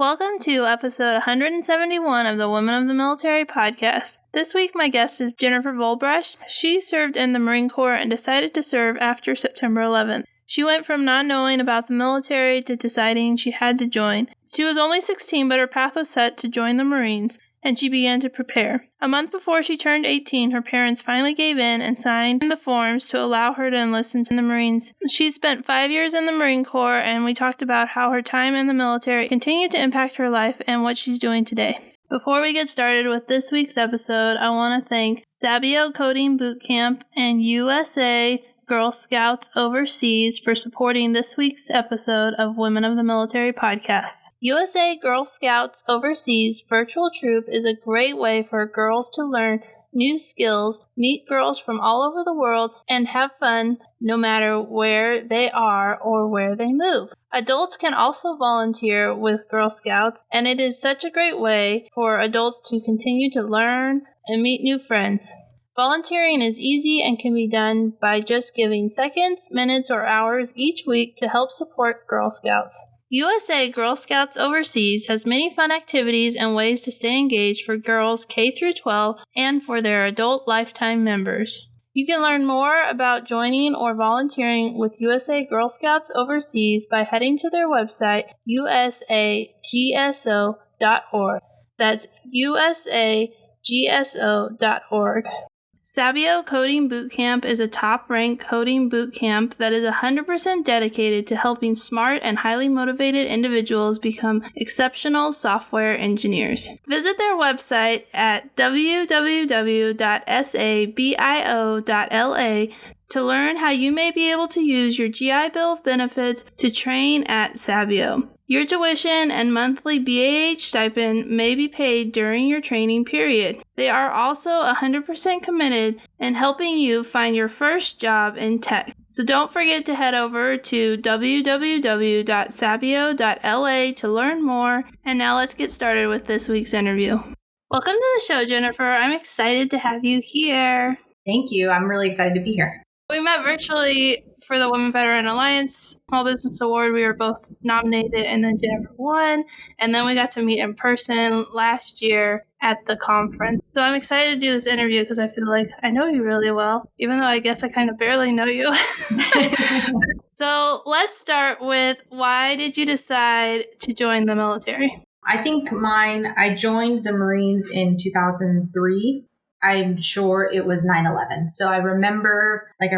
Welcome to episode 171 of the Women of the Military podcast. This week, my guest is Jennifer Volbrush. She served in the Marine Corps and decided to serve after September 11th. She went from not knowing about the military to deciding she had to join. She was only 16, but her path was set to join the Marines, and she began to prepare. A month before she turned 18, her parents finally gave in and signed the forms to allow her to enlist into the Marines. She spent 5 years in the Marine Corps, and we talked about how her time in the military continued to impact her life and what she's doing today. Before we get started with this week's episode, I want to thank Sabio Coding Bootcamp and USA Girl Scouts Overseas for supporting this week's episode of Women of the Military podcast. USA Girl Scouts Overseas Virtual Troop is a great way for girls to learn new skills, meet girls from all over the world, and have fun no matter where they are or where they move. Adults can also volunteer with Girl Scouts, and it is such a great way for adults to continue to learn and meet new friends. Volunteering is easy and can be done by just giving seconds, minutes, or hours each week to help support Girl Scouts. USA Girl Scouts Overseas has many fun activities and ways to stay engaged for girls K through 12 and for their adult lifetime members. You can learn more about joining or volunteering with USA Girl Scouts Overseas by heading to their website, usagso.org. That's usagso.org. Sabio Coding Bootcamp is a top-ranked coding bootcamp that is 100% dedicated to helping smart and highly motivated individuals become exceptional software engineers. Visit their website at www.sabio.la to learn how you may be able to use your GI Bill of benefits to train at Sabio. Your tuition and monthly BAH stipend may be paid during your training period. They are also 100% committed in helping you find your first job in tech. So don't forget to head over to www.sabio.la to learn more. And now let's get started with this week's interview. Welcome to the show, Jennifer. I'm excited to have you here. Thank you. I'm really excited to be here. We met virtually for the Women Veteran Alliance Small Business Award. We were both nominated, and then Jennifer won. And then we got to meet in person last year at the conference. So I'm excited to do this interview because I feel like I know you really well, even though I guess I kind of barely know you. So let's start with, why did you decide to join the military? I think I joined the Marines in 2003. I'm sure it was 9/11. So I remember I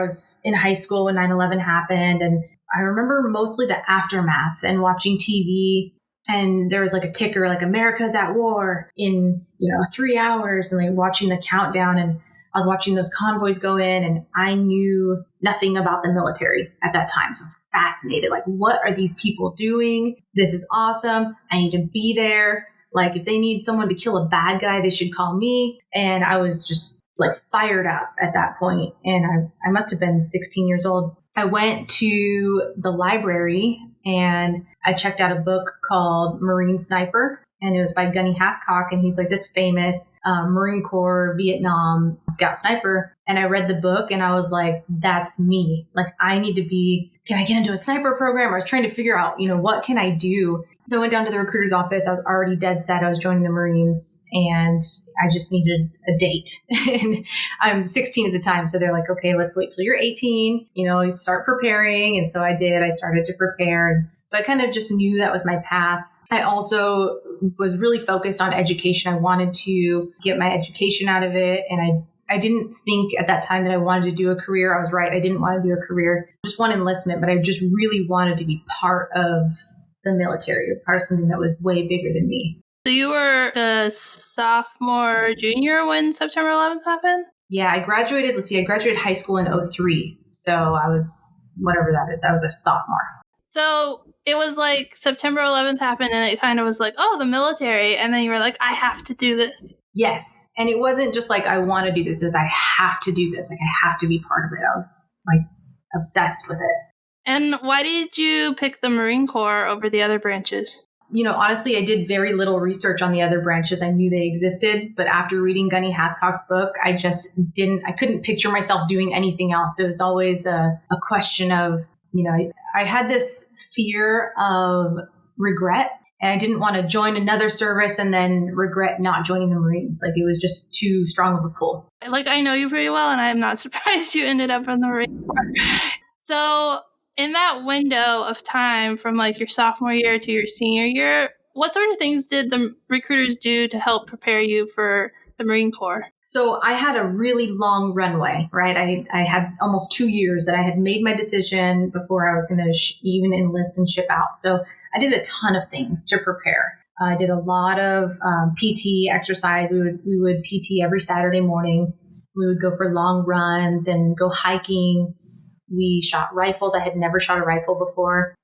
was in high school when 9/11 happened, and I remember mostly the aftermath and watching TV, and there was like a ticker, like America's at war in, 3 hours, and like watching the countdown, and I was watching those convoys go in, and I knew nothing about the military at that time. So I was fascinated. Like, what are these people doing? This is awesome. I need to be there. Like, if they need someone to kill a bad guy, they should call me. And I was just like fired up at that point. And I must have been 16 years old. I went to the library and I checked out a book called Marine Sniper. And it was by Gunny Hathcock. And he's like this famous Marine Corps Vietnam scout sniper. And I read the book and I was like, that's me. Like, I need to can I get into a sniper program? I was trying to figure out, what can I do? So I went down to the recruiter's office. I was already dead set. I was joining the Marines and I just needed a date. And I'm 16 at the time. So they're like, okay, let's wait till you're 18, you start preparing. And so I did. I started to prepare. And so I kind of just knew that was my path. I also was really focused on education. I wanted to get my education out of it. And I didn't think at that time that I wanted to do a career. I was right. I didn't want to do a career, just one enlistment, but I just really wanted to be part of the military, or part of something that was way bigger than me. So you were a sophomore, junior when September 11th happened? Yeah, I graduated high school in 2003. So I was, whatever that is, I was a sophomore. So it was like September 11th happened and it kind of was like, oh, the military. And then you were like, I have to do this. Yes. And it wasn't just like, I want to do this. It was, I have to do this. Like, I have to be part of it. I was like obsessed with it. And why did you pick the Marine Corps over the other branches? Honestly, I did very little research on the other branches. I knew they existed, but after reading Gunny Hathcock's book, I couldn't picture myself doing anything else. It was always a question of, I had this fear of regret And I didn't want to join another service and then regret not joining the Marines. Like, it was just too strong of a pull. Like, I know you pretty well, and I'm not surprised you ended up in the Marine Corps. So in that window of time from like your sophomore year to your senior year, what sort of things did the recruiters do to help prepare you for the Marine Corps? So I had a really long runway, right? I had almost 2 years that I had made my decision before I was going to even enlist and ship out. So I did a ton of things to prepare. I did a lot of PT exercise. We would PT every Saturday morning. We would go for long runs and go hiking. We shot rifles. I had never shot a rifle before.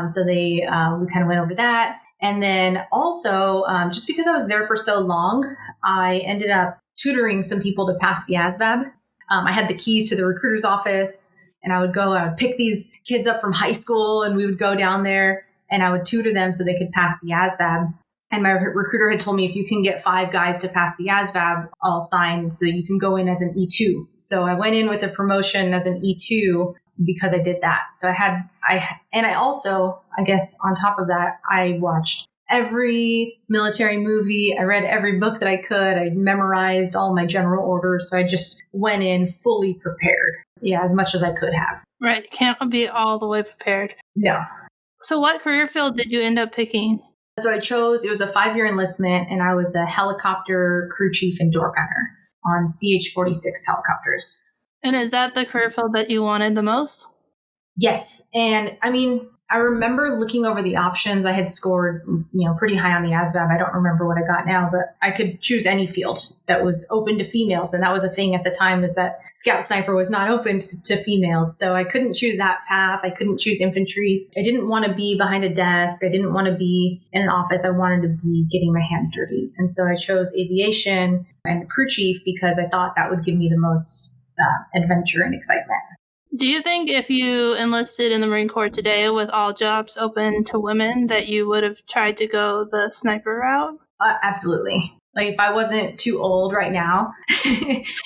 So we kind of went over that. And then also, just because I was there for so long, I ended up tutoring some people to pass the ASVAB. I had the keys to the recruiter's office, and I would pick these kids up from high school, and we would go down there and I would tutor them so they could pass the ASVAB. And my recruiter had told me, if you can get 5 guys to pass the ASVAB, I'll sign so that you can go in as an E2. So I went in with a promotion as an E2 because I did that. So I also, I guess on top of that, I watched every military movie. I read every book that I could. I memorized all my general orders. So I just went in fully prepared. Yeah, as much as I could have. Right. Can't be all the way prepared. No. So what career field did you end up picking? So it was a 5-year enlistment, and I was a helicopter crew chief and door gunner on CH-46 helicopters. And is that the career field that you wanted the most? Yes. And I mean, I remember looking over the options. I had scored, pretty high on the ASVAB. I don't remember what I got now, but I could choose any field that was open to females. And that was a thing at the time, is that Scout Sniper was not open to females. So I couldn't choose that path. I couldn't choose infantry. I didn't want to be behind a desk. I didn't want to be in an office. I wanted to be getting my hands dirty. And so I chose aviation and crew chief because I thought that would give me the most adventure and excitement. Do you think if you enlisted in the Marine Corps today with all jobs open to women that you would have tried to go the sniper route? Absolutely. Like, if I wasn't too old right now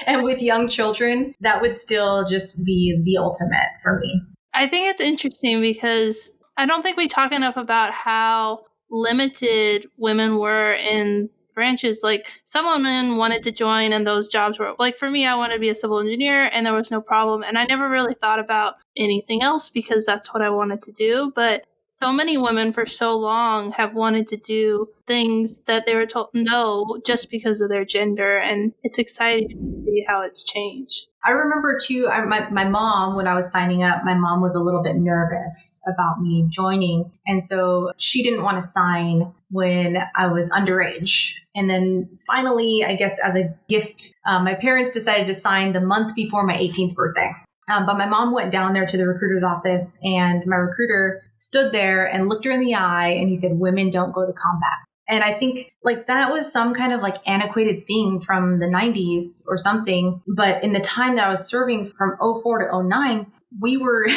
and with young children, that would still just be the ultimate for me. I think it's interesting because I don't think we talk enough about how limited women were in branches. Like, some women wanted to join and those jobs were, like, for me, I wanted to be a civil engineer and there was no problem. And I never really thought about anything else because that's what I wanted to do. But so many women for so long have wanted to do things that they were told no just because of their gender. And it's exciting to see how it's changed. I remember too, my mom, when I was signing up, my mom was a little bit nervous about me joining. And so she didn't want to sign when I was underage. And then finally, I guess as a gift, my parents decided to sign the month before my 18th birthday. But my mom went down there to the recruiter's office, and my recruiter stood there and looked her in the eye, and he said, "Women don't go to combat." And I think like that was some kind of like antiquated thing from the 90s or something. But in the time that I was serving from 04 to 09, we were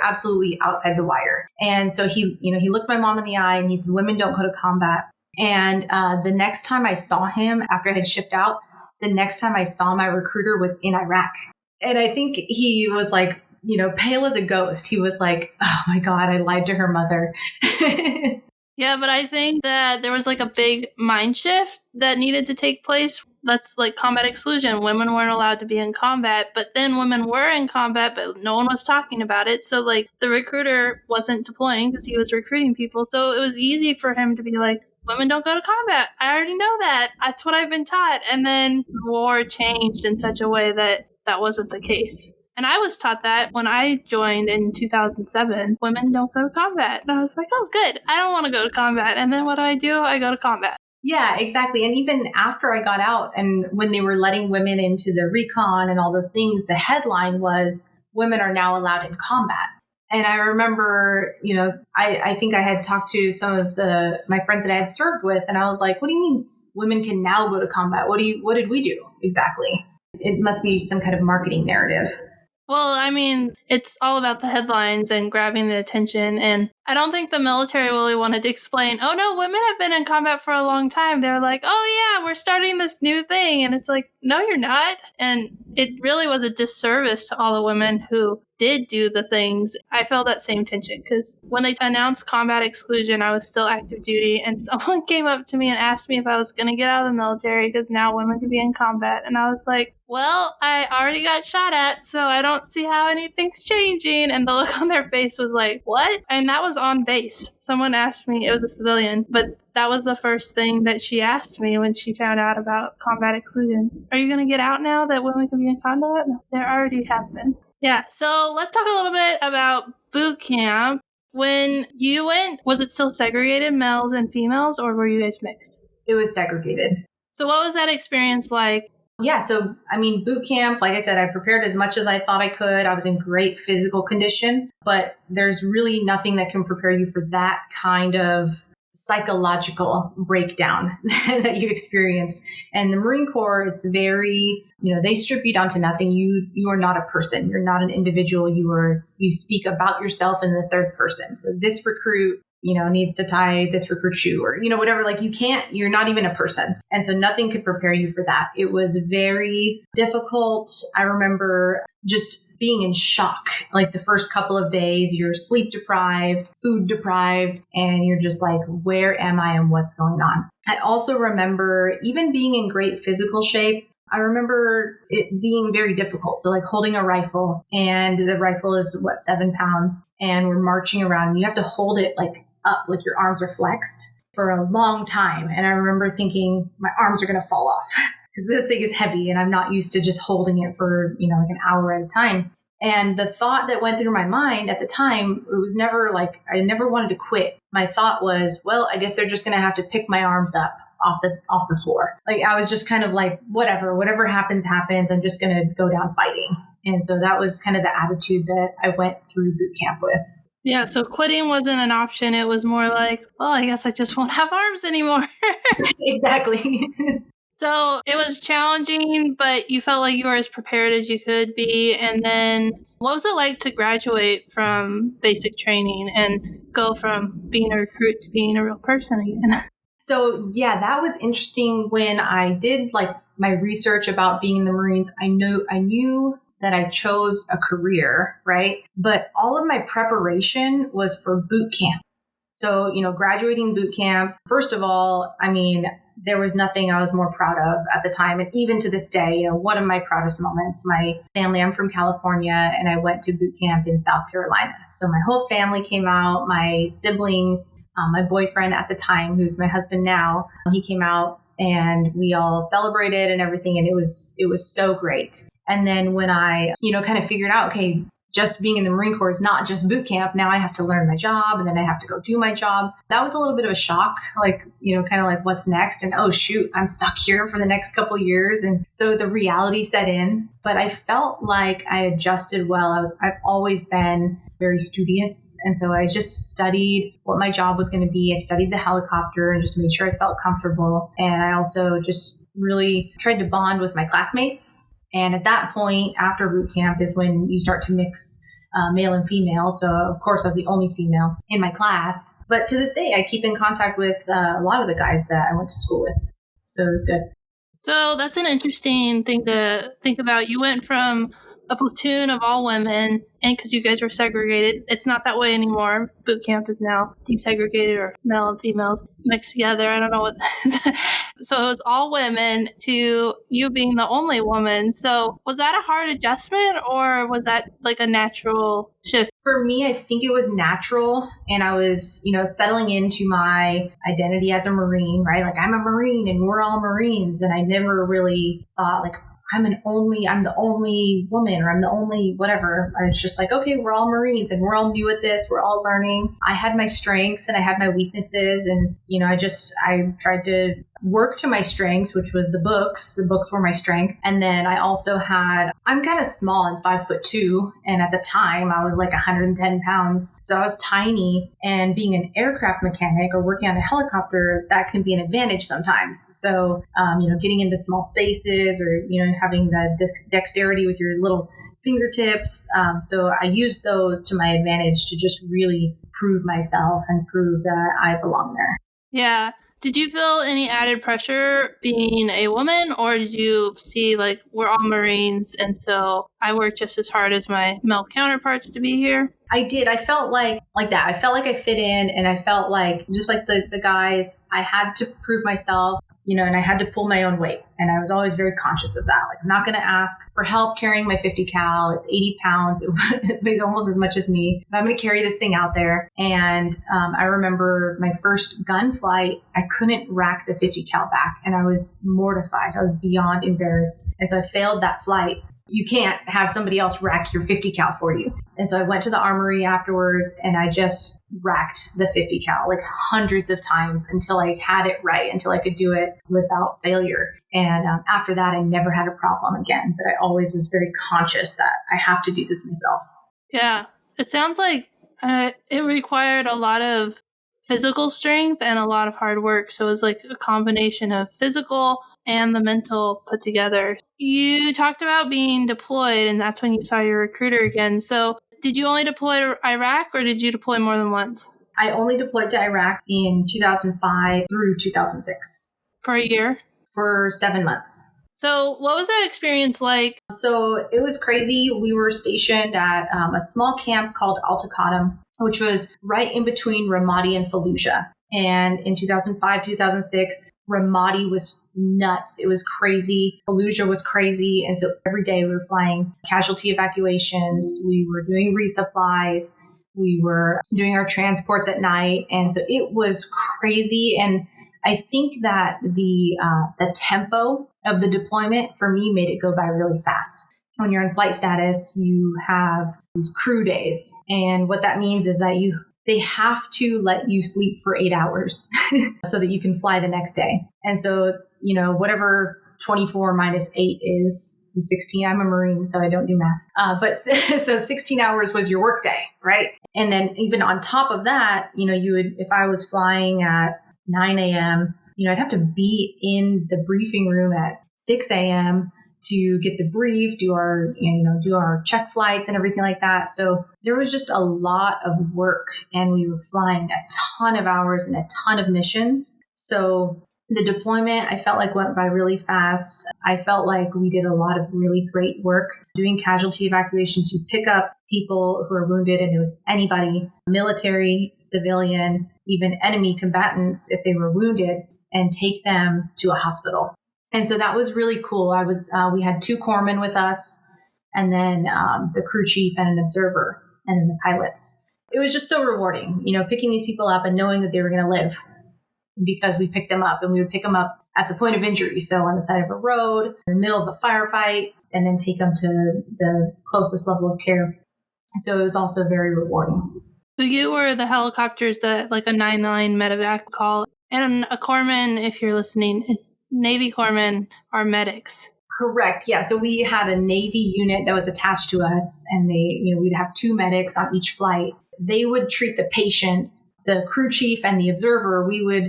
absolutely outside the wire. And so he looked my mom in the eye and he said, "Women don't go to combat." And the next time I saw him after I had shipped out, the next time I saw my recruiter was in Iraq. And I think he was like, pale as a ghost. He was like, "Oh my God, I lied to her mother." Yeah, but I think that there was like a big mind shift that needed to take place. That's like combat exclusion. Women weren't allowed to be in combat, but then women were in combat, but no one was talking about it. So like the recruiter wasn't deploying because he was recruiting people. So it was easy for him to be like, women don't go to combat. I already know that. That's what I've been taught. And then the war changed in such a way that that wasn't the case. And I was taught that when I joined in 2007, women don't go to combat. And I was like, oh, good. I don't want to go to combat. And then what do? I go to combat. Yeah, exactly. And even after I got out and when they were letting women into the recon and all those things, the headline was, "Women are now allowed in combat." And I remember, I think I had talked to some of my friends that I had served with, and I was like, "What do you mean women can now go to combat? What did we do exactly?" It must be some kind of marketing narrative. Well, I mean, it's all about the headlines and grabbing the attention. And I don't think the military really wanted to explain, oh no, women have been in combat for a long time. They're like, oh yeah, we're starting this new thing. And it's like, no, you're not. And it really was a disservice to all the women who did do the things. I felt that same tension because when they announced combat exclusion, I was still active duty, and someone came up to me and asked me if I was going to get out of the military because now women could be in combat. And I was like, well, I already got shot at, so I don't see how anything's changing. And the look on their face was like, what? And that was on base. Someone asked me, it was a civilian, but that was the first thing that she asked me when she found out about combat exclusion. Are you going to get out now that women can be in combat? No, there already have been. Yeah, so let's talk a little bit about boot camp. When you went, was it still segregated males and females, or were you guys mixed? It was segregated. So what was that experience like? Yeah, so I mean, boot camp, like I said, I prepared as much as I thought I could. I was in great physical condition, but there's really nothing that can prepare you for that kind of psychological breakdown that you experience. And the Marine Corps, it's very, they strip you down to nothing. You are not a person. You're not an individual. You speak about yourself in the third person. So this recruit, needs to tie this recruit shoe or, whatever, like you're not even a person. And so nothing could prepare you for that. It was very difficult. I remember just being in shock. Like the first couple of days, you're sleep deprived, food deprived, and you're just like, where am I and what's going on? I also remember even being in great physical shape. I remember it being very difficult. So like holding a rifle, and the rifle is 7 pounds, and we're marching around and you have to hold it like up, like your arms are flexed for a long time. And I remember thinking my arms are going to fall off because this thing is heavy and I'm not used to just holding it for, like an hour at a time. And the thought that went through my mind at the time, it was never like, I never wanted to quit. My thought was, well, I guess they're just going to have to pick my arms up off the floor. Like I was just kind of like, whatever happens. I'm just going to go down fighting. And so that was kind of the attitude that I went through boot camp with. Yeah, so quitting wasn't an option. It was more like, well, I guess I just won't have arms anymore. Exactly. So it was challenging, but you felt like you were as prepared as you could be. And then what was it like to graduate from basic training and go from being a recruit to being a real person again? So yeah, that was interesting. When I did like my research about being in the Marines, I knew that I chose a career, right? But all of my preparation was for boot camp. So, graduating boot camp, first of all, I mean, there was nothing I was more proud of at the time. And even to this day, one of my proudest moments, my family, I'm from California, and I went to boot camp in South Carolina. So my whole family came out, my siblings, my boyfriend at the time, who's my husband now, he came out and we all celebrated and everything. And it was so great. And then when I, kind of figured out, okay, just being in the Marine Corps is not just boot camp. Now I have to learn my job and then I have to go do my job. That was a little bit of a shock, like, kind of like what's next? And oh, shoot, I'm stuck here for the next couple of years. And so the reality set in, but I felt like I adjusted well. I've always been very studious. And so I just studied what my job was going to be. I studied the helicopter and just made sure I felt comfortable. And I also just really tried to bond with my classmates. And at that point, after boot camp is when you start to mix male and female. So, of course, I was the only female in my class. But to this day, I keep in contact with a lot of the guys that I went to school with. So it was good. So that's an interesting thing to think about. You went from a platoon of all women, and because you guys were segregated, it's not that way anymore. Boot camp is now desegregated, or male and females mixed together. I don't know what that is. So it was all women to you being the only woman. So was that a hard adjustment, or was that like a natural shift? For me, I think it was natural, and I was, settling into my identity as a Marine, right? Like I'm a Marine and we're all Marines. And I never really thought like, I'm the only woman, or I'm the only whatever. I was just like, okay, we're all Marines and we're all new at this. We're all learning. I had my strengths and I had my weaknesses. And, I tried to work to my strengths, which was the books. The books were my strength. And then I also I'm kind of small and 5'2". And at the time I was like 110 pounds. So I was tiny, and being an aircraft mechanic or working on a helicopter, that can be an advantage sometimes. So, getting into small spaces or, having the dexterity with your little fingertips. So I used those to my advantage to just really prove myself and prove that I belong there. Yeah. Did you feel any added pressure being a woman, or did you see like we're all Marines and so I work just as hard as my male counterparts to be here? I did. I felt like that. I felt like I fit in, and I felt like just like the guys, I had to prove myself, and I had to pull my own weight. And I was always very conscious of that. Like, I'm not going to ask for help carrying my 50 cal. It's 80 pounds. It weighs almost as much as me. But I'm going to carry this thing out there. And I remember my first gun flight, I couldn't rack the 50 cal back. And I was mortified. I was beyond embarrassed. And so I failed that flight. You can't have somebody else rack your 50 cal for you. And so I went to the armory afterwards and I just racked the 50 cal like hundreds of times until I had it right, until I could do it without failure. And after that, I never had a problem again. But I always was very conscious that I have to do this myself. Yeah, it sounds like it required a lot of physical strength and a lot of hard work. So it was like a combination of physical and the mental put together. You talked about being deployed, and that's when you saw your recruiter again. So did you only deploy to Iraq, or did you deploy more than once? I only deployed to Iraq in 2005 through 2006. For a year? For 7 months. So what was that experience like? So it was crazy. We were stationed at a small camp called Al-Taqadum, which was right in between Ramadi and Fallujah. And in 2005, 2006, Ramadi was nuts. It was crazy. Fallujah was crazy. And so every day we were flying casualty evacuations. We were doing resupplies. We were doing our transports at night. And so it was crazy. And I think that the tempo of the deployment for me made it go by really fast. When you're in flight status, you have these crew days. And what that means is that they have to let you sleep for 8 hours so that you can fly the next day. And so, whatever 24 minus 8 is 16. I'm a Marine, so I don't do math. But so 16 hours was your work day, right? And then even on top of that, you would, if I was flying at 9 a.m., I'd have to be in the briefing room at 6 a.m. to get the brief, do our check flights and everything like that. So there was just a lot of work, and we were flying a ton of hours and a ton of missions. So the deployment, I felt like went by really fast. I felt like we did a lot of really great work doing casualty evacuations. You pick up people who are wounded, and it was anybody, military, civilian, even enemy combatants, if they were wounded, and take them to a hospital. And so that was really cool. We had 2 corpsmen with us, and then the crew chief and an observer, and then the pilots. It was just so rewarding, picking these people up and knowing that they were going to live because we picked them up, and we would pick them up at the point of injury. So on the side of a road, in the middle of a firefight, and then take them to the closest level of care. So it was also very rewarding. So you were the helicopters that like a 9-line medevac call. And a corpsman, if you're listening, is Navy corpsmen are medics. Correct. Yeah. So we had a Navy unit that was attached to us, and we'd have 2 medics on each flight. They would treat the patients. The crew chief and the observer, we were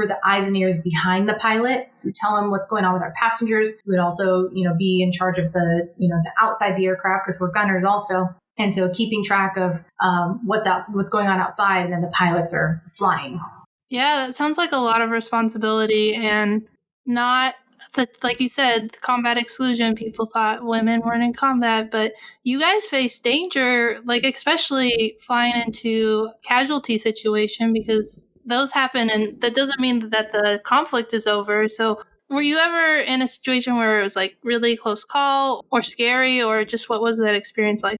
the eyes and ears behind the pilot. So we tell them what's going on with our passengers. We would also, be in charge of the outside the aircraft, because we're gunners also. And so keeping track of what's going on outside, and then the pilots are flying. Yeah, that sounds like a lot of responsibility, and not that, like you said, combat exclusion. People thought women weren't in combat, but you guys face danger, like especially flying into casualty situation, because those happen, and that doesn't mean that the conflict is over. So were you ever in a situation where it was like really close call or scary, or just what was that experience like?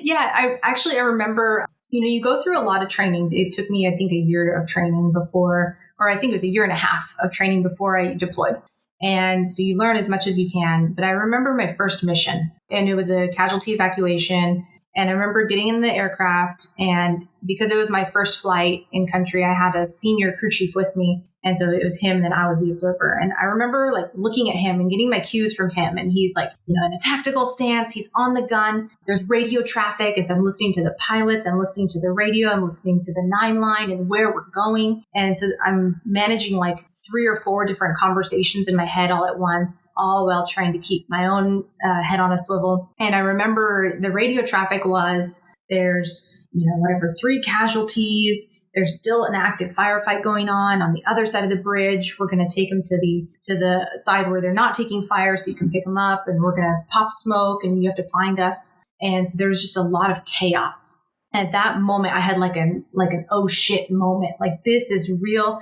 Yeah, I remember, you go through a lot of training. It took me, I think, a year of training before, or I think it was a year and a half of training before I deployed. And so you learn as much as you can. But I remember my first mission, and it was a casualty evacuation. And I remember getting in the aircraft, and because it was my first flight in country, I had a senior crew chief with me. And so it was him, then I was the observer. And I remember like looking at him and getting my cues from him. And he's like, in a tactical stance, he's on the gun. There's radio traffic. And so I'm listening to the pilots, I'm listening to the radio, I'm listening to the 9 line and where we're going. And so I'm managing like 3 or 4 different conversations in my head all at once, all while trying to keep my own head on a swivel. And I remember the radio traffic was, there's, 3 casualties. There's still an active firefight going on the other side of the bridge. We're going to take them to the side where they're not taking fire so you can pick them up, and we're going to pop smoke and you have to find us. And so there was just a lot of chaos. And at that moment, I had like an oh shit moment. Like, this is real.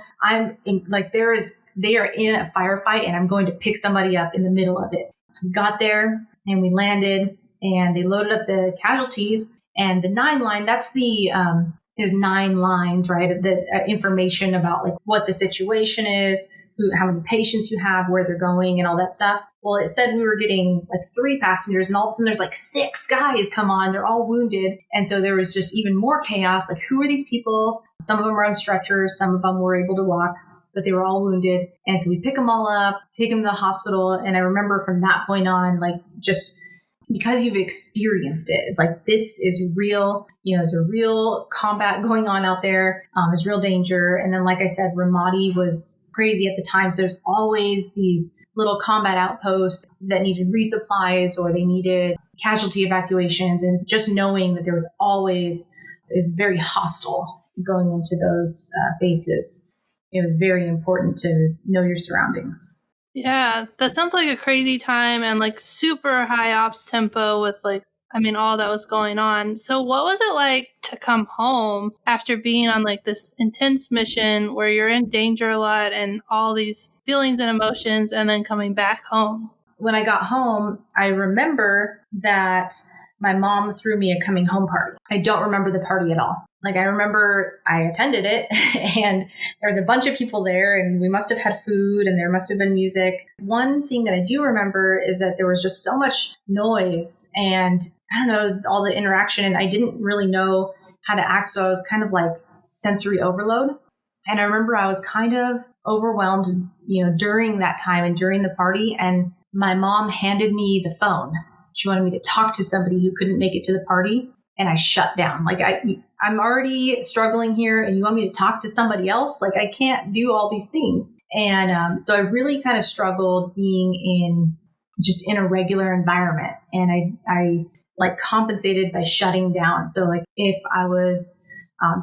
They are in a firefight and I'm going to pick somebody up in the middle of it. We got there and we landed and they loaded up the casualties, and the 9 line, that's the, there's 9 lines, right? The information about like what the situation is, how many patients you have, where they're going, and all that stuff. Well, it said we were getting like 3 passengers, and all of a sudden there's like 6 guys come on. They're all wounded. And so there was just even more chaos. Like, who are these people? Some of them were on stretchers. Some of them were able to walk, but they were all wounded. And so we pick them all up, take them to the hospital. And I remember from that point on, like, just because you've experienced it, it's like, this is real. There's a real combat going on out there. There's real danger. And then, like I said, Ramadi was crazy at the time. So there's always these little combat outposts that needed resupplies or they needed casualty evacuations. And just knowing that there was always is very hostile going into those bases. It was very important to know your surroundings. Yeah, that sounds like a crazy time and like super high ops tempo with all that was going on. So what was it like to come home after being on like this intense mission where you're in danger a lot and all these feelings and emotions, and then coming back home? When I got home, I remember that my mom threw me a coming home party. I don't remember the party at all. Like, I remember I attended it and there was a bunch of people there and we must have had food and there must have been music. One thing that I do remember is that there was just so much noise and I don't know, all the interaction, and I didn't really know how to act. So I was kind of like sensory overload. And I remember I was kind of overwhelmed, during that time and during the party. And my mom handed me the phone. She wanted me to talk to somebody who couldn't make it to the party. And I shut down. Like, I'm already struggling here and you want me to talk to somebody else? Like, I can't do all these things. And so I really kind of struggled being in a regular environment. And I like compensated by shutting down. So like if I was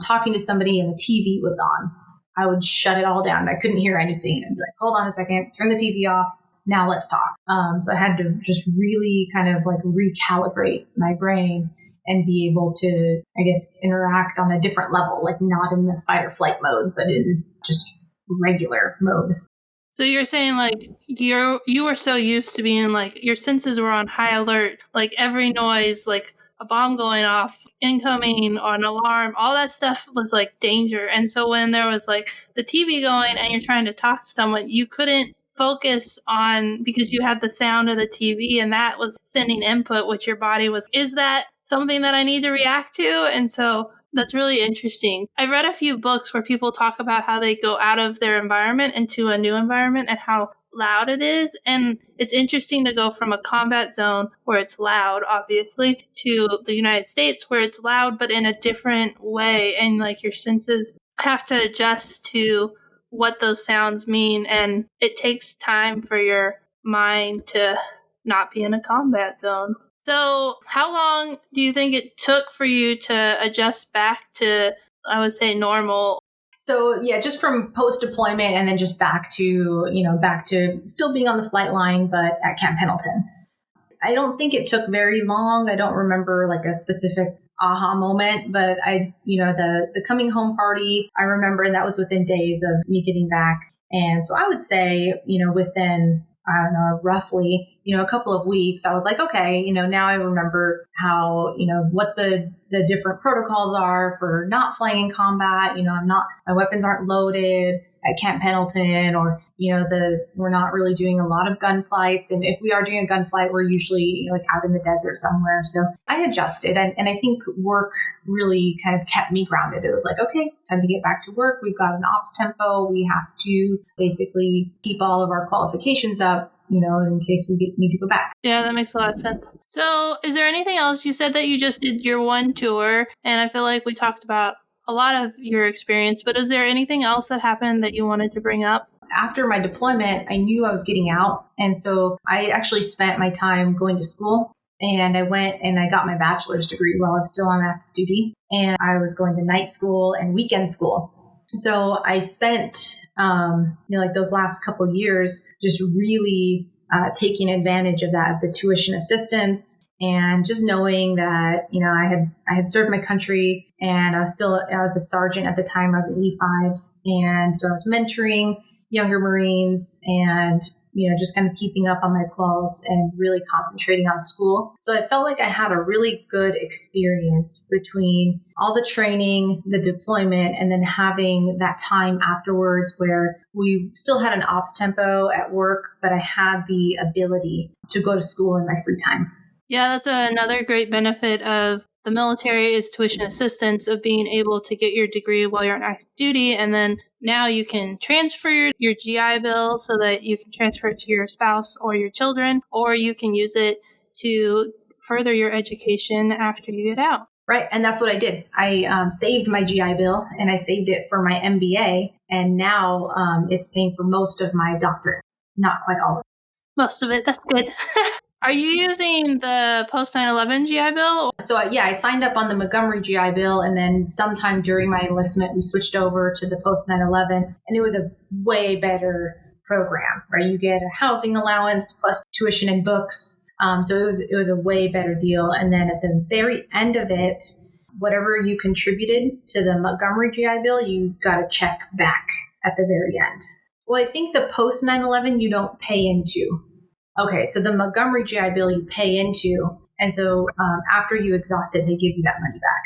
talking to somebody and the TV was on, I would shut it all down. I couldn't hear anything. I'd be like, hold on a second, turn the TV off. Now let's talk. So I had to just really kind of like recalibrate my brain and be able to, I guess, interact on a different level, like not in the fight or flight mode, but in just regular mode. So you're saying like you were so used to being like your senses were on high alert, like every noise, like a bomb going off, incoming, or an alarm, all that stuff was like danger. And so when there was like the TV going and you're trying to talk to someone, you couldn't focus on, because you had the sound of the TV and that was sending input, which your body was, is that something that I need to react to? And so that's really interesting. I read a few books where people talk about how they go out of their environment into a new environment and how loud it is. And it's interesting to go from a combat zone where it's loud, obviously, to the United States where it's loud, but in a different way. And like your senses have to adjust to what those sounds mean. And it takes time for your mind to not be in a combat zone. So how long do you think it took for you to adjust back to, I would say, normal? So yeah, just from post-deployment and then just back to still being on the flight line, but at Camp Pendleton. I don't think it took very long. I don't remember like a specific aha moment, but the coming home party, I remember, and that was within days of me getting back. And so I would say, within, I don't know, roughly, a couple of weeks, I was like, okay, now I remember how, what the different protocols are for not flying in combat. My weapons aren't loaded. at Camp Pendleton, or, we're not really doing a lot of gun flights. And if we are doing a gun flight, we're usually like out in the desert somewhere. So I adjusted. And I think work really kind of kept me grounded. It was like, okay, time to get back to work. We've got an ops tempo. We have to basically keep all of our qualifications up, in case we need to go back. Yeah, that makes a lot of sense. So is there anything else? You said that you just did your one tour, and I feel like we talked about a lot of your experience, but is there anything else that happened that you wanted to bring up? After my deployment, I knew I was getting out. And so I actually spent my time going to school, and I went and I got my bachelor's degree while I was still on active duty. And I was going to night school and weekend school. So I spent, like those last couple of years just really taking advantage of that, the tuition assistance, and just knowing that, I had served my country, and I was a sergeant at the time. I was an E5. And so I was mentoring younger Marines and, just kind of keeping up on my quals and really concentrating on school. So I felt like I had a really good experience between all the training, the deployment, and then having that time afterwards where we still had an ops tempo at work, but I had the ability to go to school in my free time. Yeah, that's another great benefit of the military is tuition assistance, of being able to get your degree while you're on active duty. And then now you can transfer your GI Bill so that you can transfer it to your spouse or your children, or you can use it to further your education after you get out. Right. And that's what I did. I saved my GI Bill, and I saved it for my MBA. And now it's paying for most of my doctorate. Not quite all of it. Most of it. That's good. Are you using the post 9/11 GI Bill? So I signed up on the Montgomery GI Bill, and then sometime during my enlistment, we switched over to the post 9/11, and it was a way better program, right? You get a housing allowance plus tuition and books. So it was a way better deal. And then at the very end of it, whatever you contributed to the Montgomery GI Bill, you got a check back at the very end. Well, I think the post 9/11 you don't pay into. Okay, so the Montgomery GI Bill you pay into, and so after you exhaust it, they give you that money back.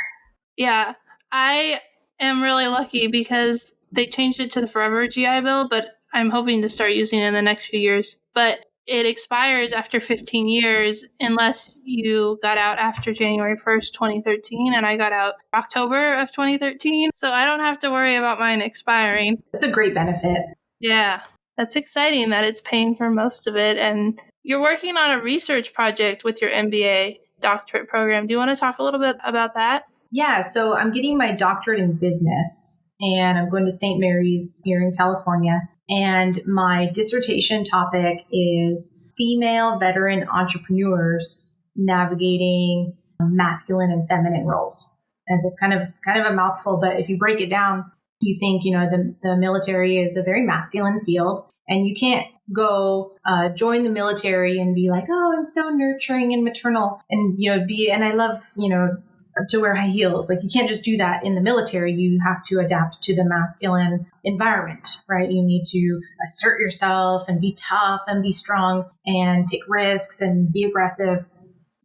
Yeah, I am really lucky because they changed it to the Forever GI Bill, but I'm hoping to start using it in the next few years. But it expires after 15 years unless you got out after January 1st, 2013, and I got out October of 2013, so I don't have to worry about mine expiring. It's a great benefit. Yeah. That's exciting that it's paying for most of it. And you're working on a research project with your MBA doctorate program. Do you want to talk a little bit about that? Yeah, so I'm getting my doctorate in business, and I'm going to St. Mary's here in California. And my dissertation topic is female veteran entrepreneurs navigating masculine and feminine roles. And so it's kind of a mouthful, but if you break it down, you think, the military is a very masculine field, and you can't go join the military and be like, oh, I'm so nurturing and maternal, and, and I love, to wear high heels. Like, you can't just do that in the military. You have to adapt to the masculine environment, right? You need to assert yourself and be tough and be strong and take risks and be aggressive.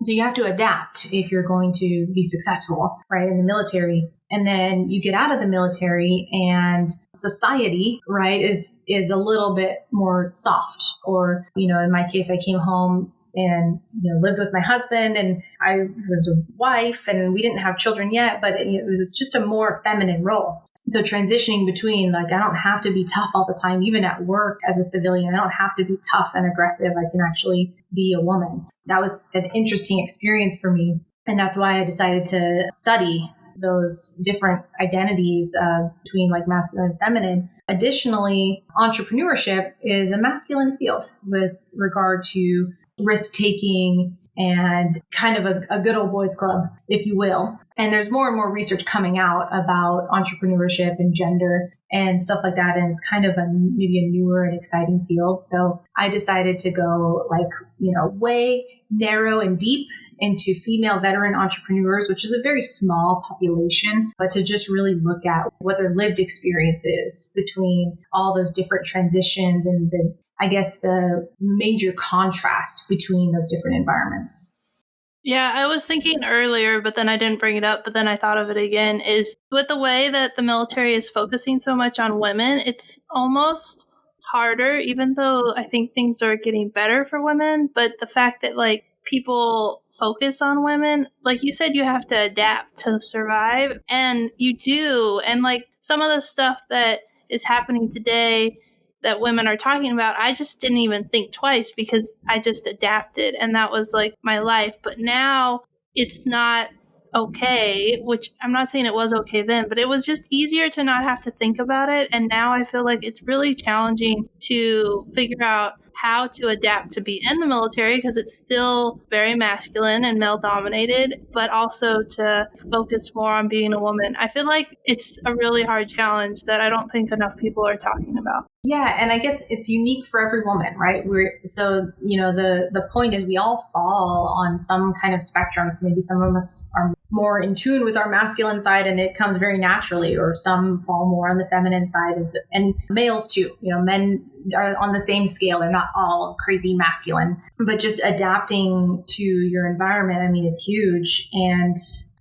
So you have to adapt if you're going to be successful, right, in the military. And then you get out of the military, and society, right, is a little bit more soft. Or, in my case, I came home and, lived with my husband, and I was a wife, and we didn't have children yet, but it was just a more feminine role. So transitioning between, like, I don't have to be tough all the time, even at work as a civilian. I don't have to be tough and aggressive. I can actually be a woman. That was an interesting experience for me. And that's why I decided to study those different identities between, like, masculine and feminine. Additionally, entrepreneurship is a masculine field with regard to risk-taking and kind of a good old boys club, if you will. And there's more and more research coming out about entrepreneurship and gender and stuff like that. And it's kind of maybe a newer and exciting field. So I decided to go, like, way narrow and deep into female veteran entrepreneurs, which is a very small population, but to just really look at what their lived experience is between all those different transitions and the major contrast between those different environments. Yeah, I was thinking earlier, but then I didn't bring it up, but then I thought of it again, is with the way that the military is focusing so much on women, it's almost harder, even though I think things are getting better for women, but the fact that like people focus on women, like you said, you have to adapt to survive, and you do, and like some of the stuff that is happening today that women are talking about, I just didn't even think twice because I just adapted and that was like my life. But now it's not okay, which I'm not saying it was okay then, but it was just easier to not have to think about it. And now I feel like it's really challenging to figure out how to adapt to be in the military because it's still very masculine and male dominated, but also to focus more on being a woman. I feel like it's a really hard challenge that I don't think enough people are talking about. Yeah, and I guess it's unique for every woman, right? The point is we all fall on some kind of spectrum. So maybe some of us are more in tune with our masculine side and it comes very naturally, or some fall more on the feminine side, and males too. Men are on the same scale. They're not all crazy masculine, but just adapting to your environment, I mean, is huge. And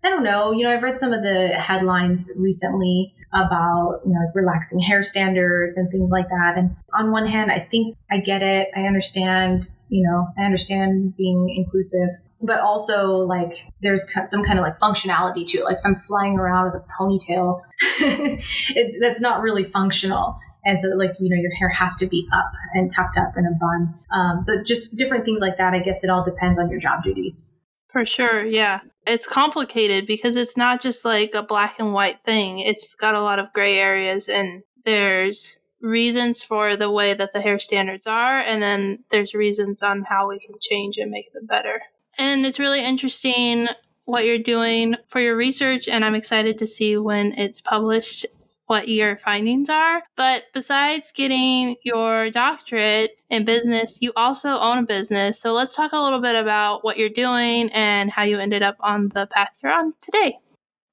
I don't know, I've read some of the headlines recently about, like relaxing hair standards and things like that. And on one hand, I think I get it. I understand being inclusive, but also like there's some kind of like functionality to it. Like if I'm flying around with a ponytail, that's not really functional. And so like, your hair has to be up and tucked up in a bun. So just different things like that. I guess it all depends on your job duties. For sure, yeah. It's complicated because it's not just like a black and white thing. It's got a lot of gray areas, and there's reasons for the way that the hair standards are, and then there's reasons on how we can change and make them better. And it's really interesting what you're doing for your research, and I'm excited to see when it's published what your findings are. But besides getting your doctorate in business, you also own a business. So let's talk a little bit about what you're doing and how you ended up on the path you're on today.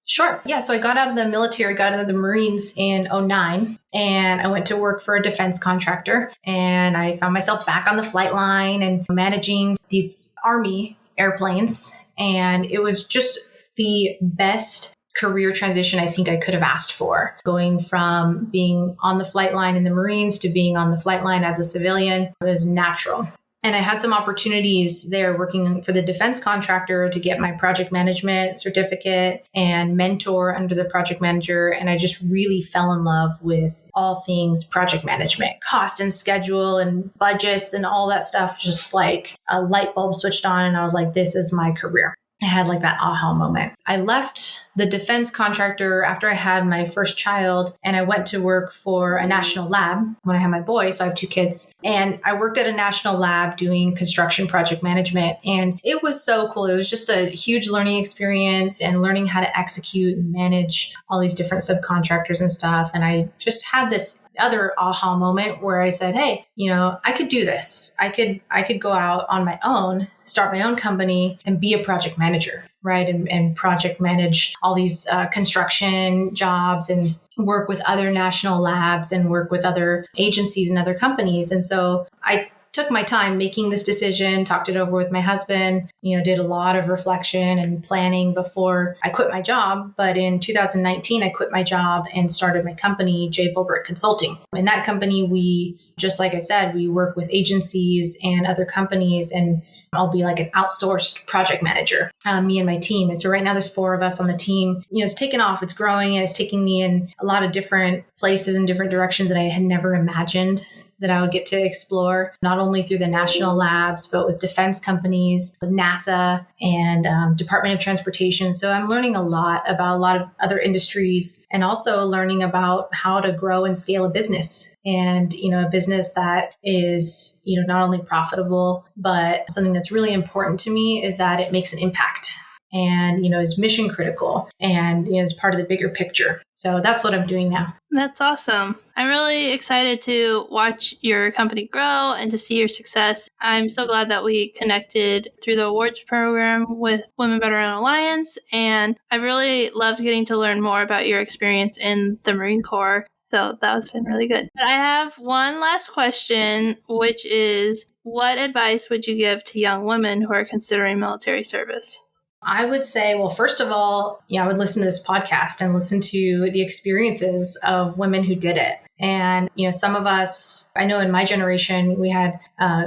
Sure. Yeah. So I got out of the military, got out of the Marines in 2009, and I went to work for a defense contractor. And I found myself back on the flight line and managing these Army airplanes. And it was just the best career transition I think I could have asked for. Going from being on the flight line in the Marines to being on the flight line as a civilian was natural. And I had some opportunities there working for the defense contractor to get my project management certificate and mentor under the project manager. And I just really fell in love with all things project management, cost and schedule and budgets and all that stuff. Just like a light bulb switched on and I was like, this is my career. I had like that aha moment. I left the defense contractor after I had my first child, and I went to work for a national lab when I had my boy. So I have 2 kids, and I worked at a national lab doing construction project management. And it was so cool. It was just a huge learning experience and learning how to execute and manage all these different subcontractors and stuff. And I just had this other aha moment where I said, hey, I could do this. I could go out on my own, start my own company and be a project manager, right? And project manage all these construction jobs and work with other national labs and work with other agencies and other companies. And so I took my time making this decision, talked it over with my husband, did a lot of reflection and planning before I quit my job. But in 2019, I quit my job and started my company, Volbrush Consulting. In that company, we, just like I said, we work with agencies and other companies, and I'll be like an outsourced project manager, me and my team. And so right now there's 4 of us on the team. It's taken off, it's growing, and it's taking me in a lot of different places and different directions that I had never imagined that I would get to explore, not only through the national labs, but with defense companies, with NASA and Department of Transportation. So I'm learning a lot about a lot of other industries, and also learning about how to grow and scale a business, and, a business that is, not only profitable, but something that's really important to me is that it makes an impact and, is mission critical and, is part of the bigger picture. So that's what I'm doing now. That's awesome. I'm really excited to watch your company grow and to see your success. I'm so glad that we connected through the awards program with Women Veteran Alliance. And I really loved getting to learn more about your experience in the Marine Corps. So that was been really good. But I have one last question, which is, what advice would you give to young women who are considering military service? I would say, well, first of all, I would listen to this podcast and listen to the experiences of women who did it. And, some of us, I know in my generation, we had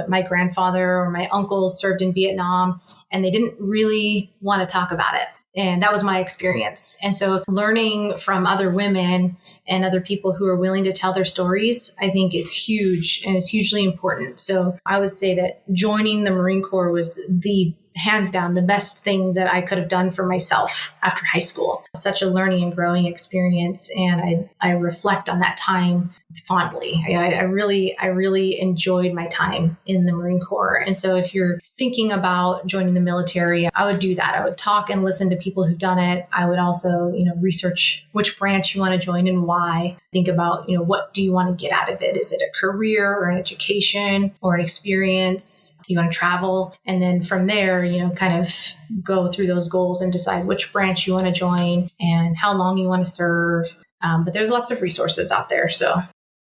my grandfather or my uncles served in Vietnam, and they didn't really want to talk about it. And that was my experience. And so learning from other women and other people who are willing to tell their stories, I think is huge and is hugely important. So I would say that joining the Marine Corps was hands down the best thing that I could have done for myself after high school. Such a learning and growing experience. And I reflect on that time fondly. I really enjoyed my time in the Marine Corps. And so if you're thinking about joining the military, I would do that. I would talk and listen to people who've done it. I would also, research which branch you want to join and why. Think about, what do you want to get out of it? Is it a career or an education or an experience? Do you want to travel? And then from there, kind of go through those goals and decide which branch you want to join and how long you want to serve. But there's lots of resources out there. So,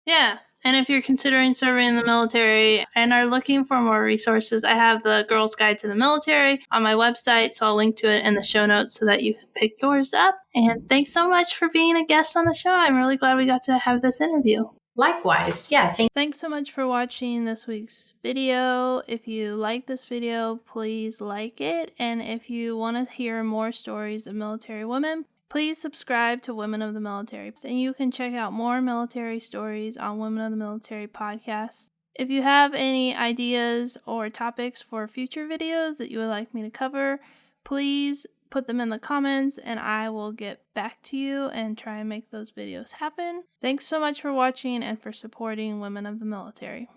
yeah. And if you're considering serving in the military and are looking for more resources, I have the Girl's Guide to the Military on my website. So I'll link to it in the show notes so that you can pick yours up. And thanks so much for being a guest on the show. I'm really glad we got to have this interview. Likewise. Yeah. Thanks so much for watching this week's video. If you like this video, please like it. And if you want to hear more stories of military women, please subscribe to Women of the Military. And you can check out more military stories on Women of the Military podcast. If you have any ideas or topics for future videos that you would like me to cover, please put them in the comments and I will get back to you and try and make those videos happen. Thanks so much for watching and for supporting Women of the Military.